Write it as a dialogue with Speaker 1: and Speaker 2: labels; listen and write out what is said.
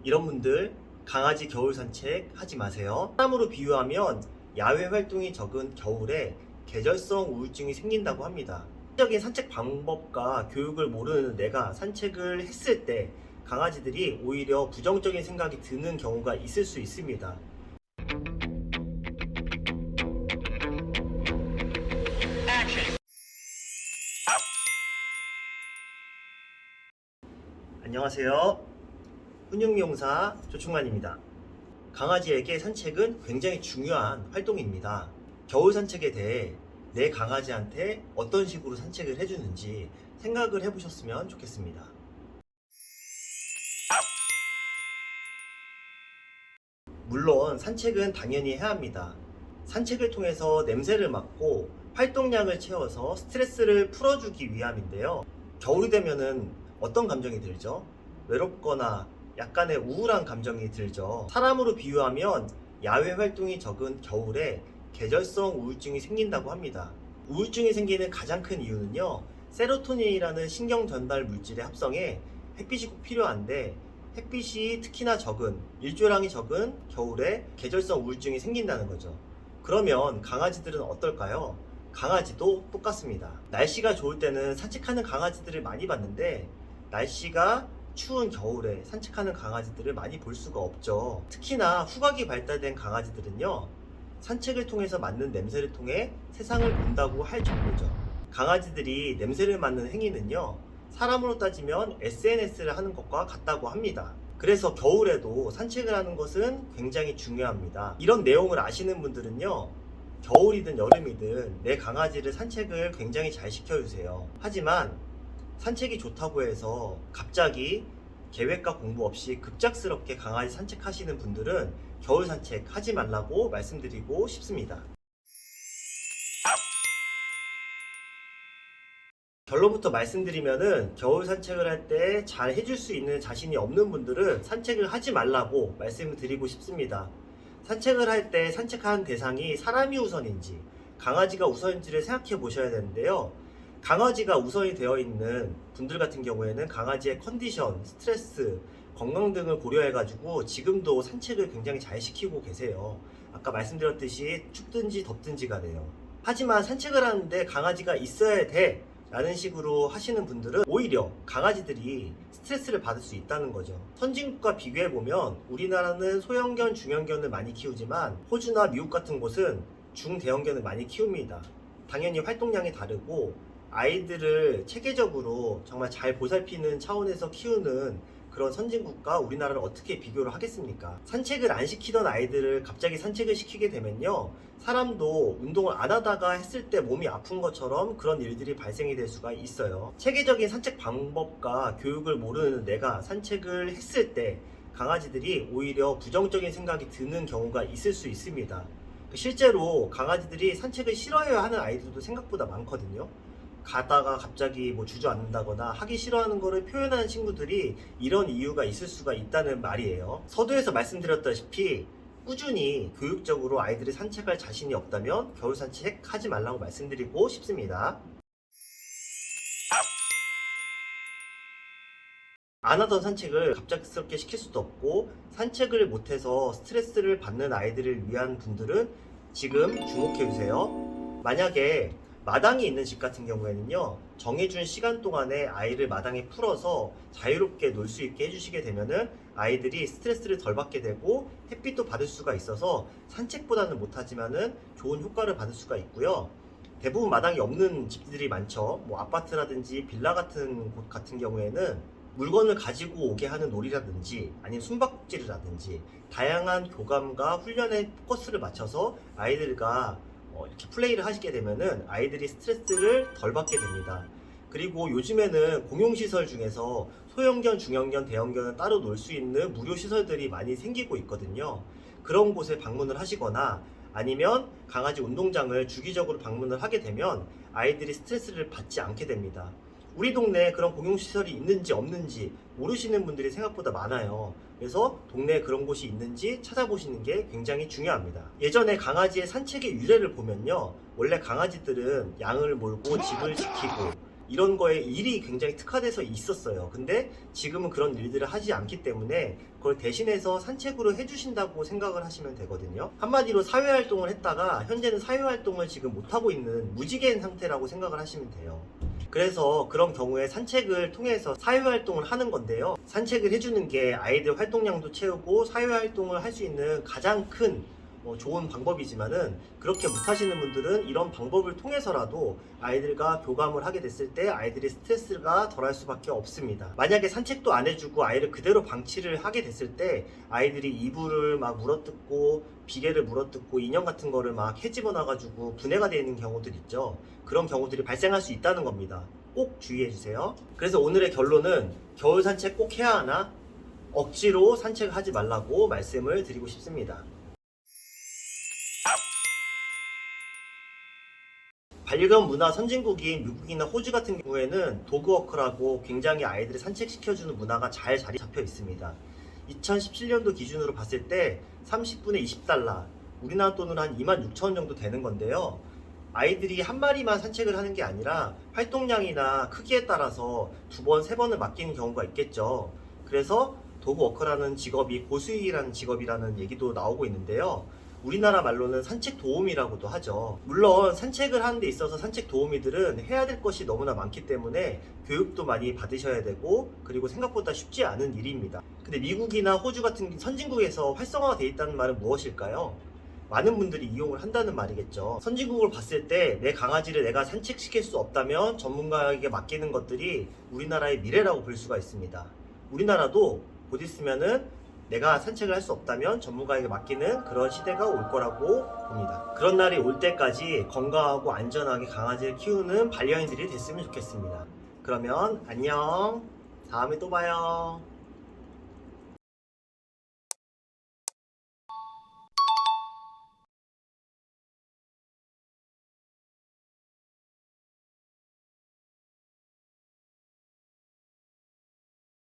Speaker 1: 이런 분들 강아지 겨울 산책 하지 마세요. 사람으로 비유하면 야외 활동이 적은 겨울에 계절성 우울증이 생긴다고 합니다. 적인 산책 방법과 교육을 모르는 내가 산책을 했을 때 강아지들이 오히려 부정적인 생각이 드는 경우가 있을 수 있습니다. 안녕하세요. 훈육미용사 조충만입니다. 강아지에게 산책은 굉장히 중요한 활동입니다. 겨울 산책에 대해 내 강아지한테 어떤 식으로 산책을 해주는지 생각을 해보셨으면 좋겠습니다. 물론 산책은 당연히 해야 합니다. 산책을 통해서 냄새를 맡고 활동량을 채워서 스트레스를 풀어주기 위함인데요. 겨울이 되면은 어떤 감정이 들죠? 외롭거나 약간의 우울한 감정이 들죠. 사람으로 비유하면 야외 활동이 적은 겨울에 계절성 우울증이 생긴다고 합니다. 우울증이 생기는 가장 큰 이유는요, 세로토닌이라는 신경 전달 물질의 합성에 햇빛이 꼭 필요한데 햇빛이 특히나 적은, 일조량이 적은 겨울에 계절성 우울증이 생긴다는 거죠. 그러면 강아지들은 어떨까요? 강아지도 똑같습니다. 날씨가 좋을 때는 산책하는 강아지들을 많이 봤는데 날씨가 추운 겨울에 산책하는 강아지들을 많이 볼 수가 없죠. 특히나 후각이 발달된 강아지들은요, 산책을 통해서 맡는 냄새를 통해 세상을 본다고 할 정도죠. 강아지들이 냄새를 맡는 행위는요, 사람으로 따지면 SNS를 하는 것과 같다고 합니다. 그래서 겨울에도 산책을 하는 것은 굉장히 중요합니다. 이런 내용을 아시는 분들은요, 겨울이든 여름이든 내 강아지를 산책을 굉장히 잘 시켜주세요. 하지만 산책이 좋다고 해서 갑자기 계획과 공부 없이 급작스럽게 강아지 산책하시는 분들은 겨울 산책 하지 말라고 말씀드리고 싶습니다. 결론부터 말씀드리면은 겨울 산책을 할 때 잘 해줄 수 있는 자신이 없는 분들은 산책을 하지 말라고 말씀을 드리고 싶습니다. 산책을 할 때 산책하는 대상이 사람이 우선인지 강아지가 우선인지를 생각해 보셔야 되는데요. 강아지가 우선이 되어 있는 분들 같은 경우에는 강아지의 컨디션, 스트레스, 건강 등을 고려해 가지고 지금도 산책을 굉장히 잘 시키고 계세요. 아까 말씀드렸듯이 춥든지 덥든지 간에요. 하지만 산책을 하는데 강아지가 있어야 돼 라는 식으로 하시는 분들은 오히려 강아지들이 스트레스를 받을 수 있다는 거죠. 선진국과 비교해 보면 우리나라는 소형견, 중형견을 많이 키우지만 호주나 미국 같은 곳은 중대형견을 많이 키웁니다. 당연히 활동량이 다르고 아이들을 체계적으로 정말 잘 보살피는 차원에서 키우는 그런 선진국과 우리나라를 어떻게 비교를 하겠습니까? 산책을 안 시키던 아이들을 갑자기 산책을 시키게 되면요, 사람도 운동을 안 하다가 했을 때 몸이 아픈 것처럼 그런 일들이 발생이 될 수가 있어요. 체계적인 산책 방법과 교육을 모르는 내가 산책을 했을 때 강아지들이 오히려 부정적인 생각이 드는 경우가 있을 수 있습니다. 실제로 강아지들이 산책을 싫어해야 하는 아이들도 생각보다 많거든요. 가다가 갑자기 뭐 주저앉는다거나 하기 싫어하는 거를 표현하는 친구들이 이런 이유가 있을 수가 있다는 말이에요. 서두에서 말씀드렸다시피 꾸준히 교육적으로 아이들이 산책할 자신이 없다면 겨울 산책 하지 말라고 말씀드리고 싶습니다. 안 하던 산책을 갑작스럽게 시킬 수도 없고 산책을 못해서 스트레스를 받는 아이들을 위한 분들은 지금 주목해 주세요. 만약에 마당이 있는 집 같은 경우에는요, 정해준 시간 동안에 아이를 마당에 풀어서 자유롭게 놀 수 있게 해주시게 되면은 아이들이 스트레스를 덜 받게 되고 햇빛도 받을 수가 있어서 산책보다는 못하지만은 좋은 효과를 받을 수가 있고요. 대부분 마당이 없는 집들이 많죠. 뭐 아파트라든지 빌라 같은 곳 같은 경우에는 물건을 가지고 오게 하는 놀이라든지 아니면 숨바꼭질이라든지 다양한 교감과 훈련에 포커스를 맞춰서 아이들과 이렇게 플레이를 하시게 되면은 아이들이 스트레스를 덜 받게 됩니다. 그리고 요즘에는 공용시설 중에서 소형견, 중형견, 대형견은 따로 놀 수 있는 무료 시설들이 많이 생기고 있거든요. 그런 곳에 방문을 하시거나 아니면 강아지 운동장을 주기적으로 방문을 하게 되면 아이들이 스트레스를 받지 않게 됩니다. 우리 동네에 그런 공용시설이 있는지 없는지 모르시는 분들이 생각보다 많아요. 그래서 동네에 그런 곳이 있는지 찾아보시는 게 굉장히 중요합니다. 예전에 강아지의 산책의 유래를 보면요, 원래 강아지들은 양을 몰고 집을 지키고 이런 거에 일이 굉장히 특화돼서 있었어요. 근데 지금은 그런 일들을 하지 않기 때문에 그걸 대신해서 산책으로 해주신다고 생각을 하시면 되거든요. 한마디로 사회활동을 했다가 현재는 사회활동을 지금 못하고 있는 무지개인 상태라고 생각을 하시면 돼요. 그래서 그런 경우에 산책을 통해서 사회활동을 하는 건데요. 산책을 해주는 게 아이들 활동량도 채우고 사회활동을 할 수 있는 가장 큰 좋은 방법이지만은, 그렇게 못하시는 분들은 이런 방법을 통해서라도 아이들과 교감을 하게 됐을 때 아이들이 스트레스가 덜할 수밖에 없습니다. 만약에 산책도 안 해주고 아이를 그대로 방치를 하게 됐을 때 아이들이 이불을 막 물어뜯고 비계를 물어뜯고 인형 같은 거를 막 헤집어 놔가지고 분해가 되는 경우들 있죠. 그런 경우들이 발생할 수 있다는 겁니다. 꼭 주의해 주세요. 그래서 오늘의 결론은 겨울 산책 꼭 해야 하나? 억지로 산책을 하지 말라고 말씀을 드리고 싶습니다. 반려견 문화 선진국인 미국이나 호주 같은 경우에는 도그워커라고 굉장히 아이들을 산책시켜주는 문화가 잘 자리 잡혀 있습니다. 2017년도 기준으로 봤을 때 30분에 $20, 우리나라 돈으로 한 26,000원 정도 되는 건데요. 아이들이 한 마리만 산책을 하는 게 아니라 활동량이나 크기에 따라서 2번, 3번을 맡기는 경우가 있겠죠. 그래서 도그워커라는 직업이 고수익이라는 직업이라는 얘기도 나오고 있는데요. 우리나라 말로는 산책 도우미라고도 하죠. 물론 산책을 하는 데 있어서 산책 도우미들은 해야 될 것이 너무나 많기 때문에 교육도 많이 받으셔야 되고, 그리고 생각보다 쉽지 않은 일입니다. 근데 미국이나 호주 같은 선진국에서 활성화가 돼 있다는 말은 무엇일까요? 많은 분들이 이용을 한다는 말이겠죠. 선진국을 봤을 때 내 강아지를 내가 산책시킬 수 없다면 전문가에게 맡기는 것들이 우리나라의 미래라고 볼 수가 있습니다. 우리나라도 곧 있으면은 내가 산책을 할 수 없다면 전문가에게 맡기는 그런 시대가 올 거라고 봅니다. 그런 날이 올 때까지 건강하고 안전하게 강아지를 키우는 반려인들이 됐으면 좋겠습니다. 그러면 안녕. 다음에 또 봐요.